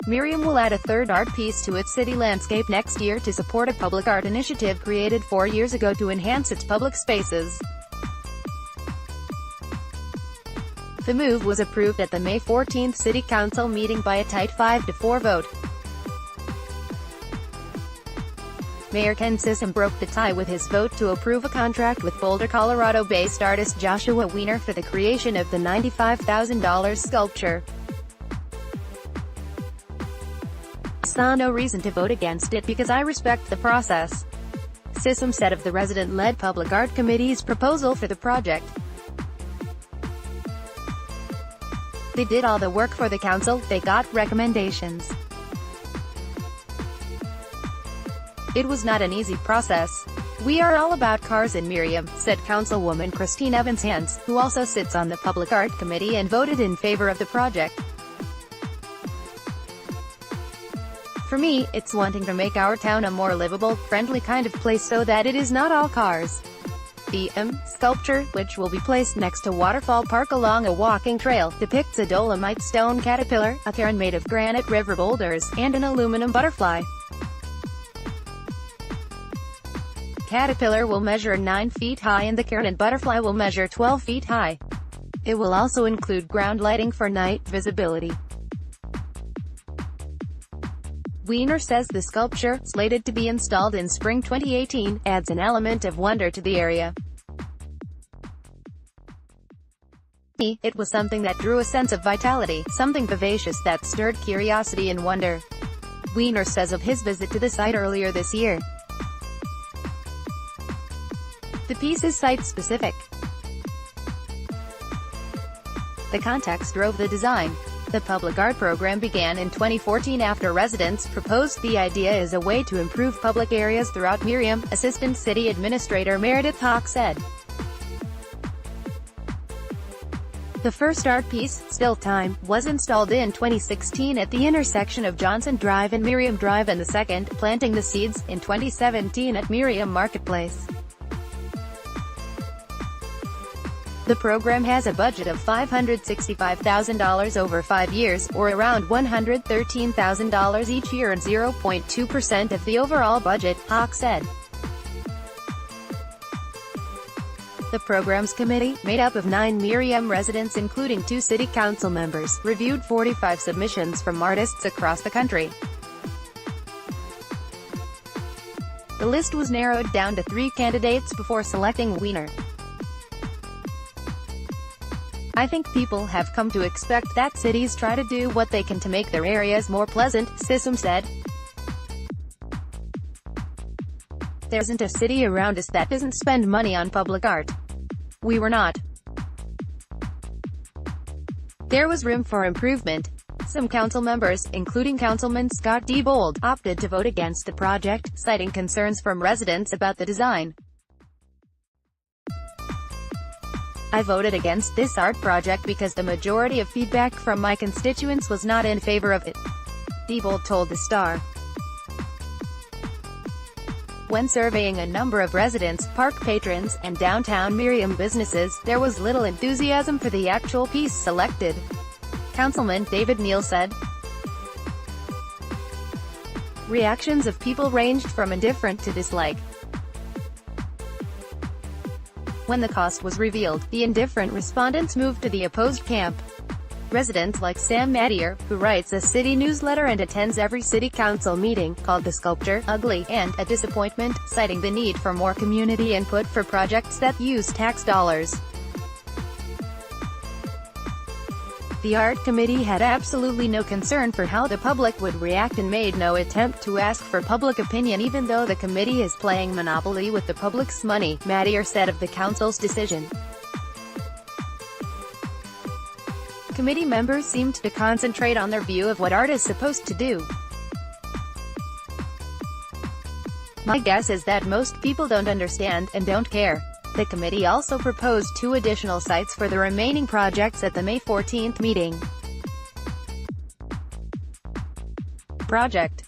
Merriam will add a third art piece to its city landscape next year to support a public art initiative created 4 years ago to enhance its public spaces. The move was approved at the May 14 City Council meeting by a tight 5-4 vote. Mayor Ken Sissom broke the tie with his vote to approve a contract with Boulder, Colorado-based artist Joshua Wiener for the creation of the $95,000 sculpture. "I saw no reason to vote against it because I respect the process," Sissom said of the resident-led Public Art Committee's proposal for the project. "They did all the work for the council, they got recommendations. It was not an easy process. We are all about cars in Merriam," said Councilwoman Christine Evans-Hans, who also sits on the Public Art Committee and voted in favor of the project. "For me, it's wanting to make our town a more livable, friendly kind of place so that it is not all cars." The sculpture, which will be placed next to Waterfall Park along a walking trail, depicts a dolomite stone caterpillar, a cairn made of granite river boulders, and an aluminum butterfly. Caterpillar will measure 9 feet high and the cairn and butterfly will measure 12 feet high. It will also include ground lighting for night visibility. Wiener says the sculpture, slated to be installed in spring 2018, adds an element of wonder to the area. "It was something that drew a sense of vitality, something vivacious that stirred curiosity and wonder," Wiener says of his visit to the site earlier this year. "The piece is site-specific. The context drove the design." The public art program began in 2014 after residents proposed the idea as a way to improve public areas throughout Merriam, Assistant City Administrator Meredith Hawk said. The first art piece, Still Time, was installed in 2016 at the intersection of Johnson Drive and Merriam Drive, and the second, Planting the Seeds, in 2017 at Merriam Marketplace. The program has a budget of $565,000 over 5 years, or around $113,000 each year, and 0.2% of the overall budget, Hawk said. The program's committee, made up of 9 Merriam residents including 2 city council members, reviewed 45 submissions from artists across the country. The list was narrowed down to 3 candidates before selecting Wiener. "I think people have come to expect that cities try to do what they can to make their areas more pleasant," Sissom said. "There isn't a city around us that doesn't spend money on public art. We were not. There was room for improvement." Some council members, including Councilman Scott D. Bold, opted to vote against the project, citing concerns from residents about the design. "I voted against this art project because the majority of feedback from my constituents was not in favor of it," Diebold told the Star. When surveying a number of residents, park patrons, and downtown Merriam businesses, there was little enthusiasm for the actual piece selected. Councilman David Neal said. Reactions of people ranged from indifferent to dislike. When the cost was revealed, the indifferent respondents moved to the opposed camp. Residents like Sam Mattier, who writes a city newsletter and attends every city council meeting, called the sculpture ugly and a disappointment, citing the need for more community input for projects that use tax dollars. The art committee had absolutely no concern for how the public would react and made no attempt to ask for public opinion, even though the committee is playing monopoly with the public's money, Mattier said of the council's decision. Committee members seemed to concentrate on their view of what art is supposed to do. "My guess is that most people don't understand, and don't care." The committee also proposed 2 additional sites for the remaining projects at the May 14 meeting. Project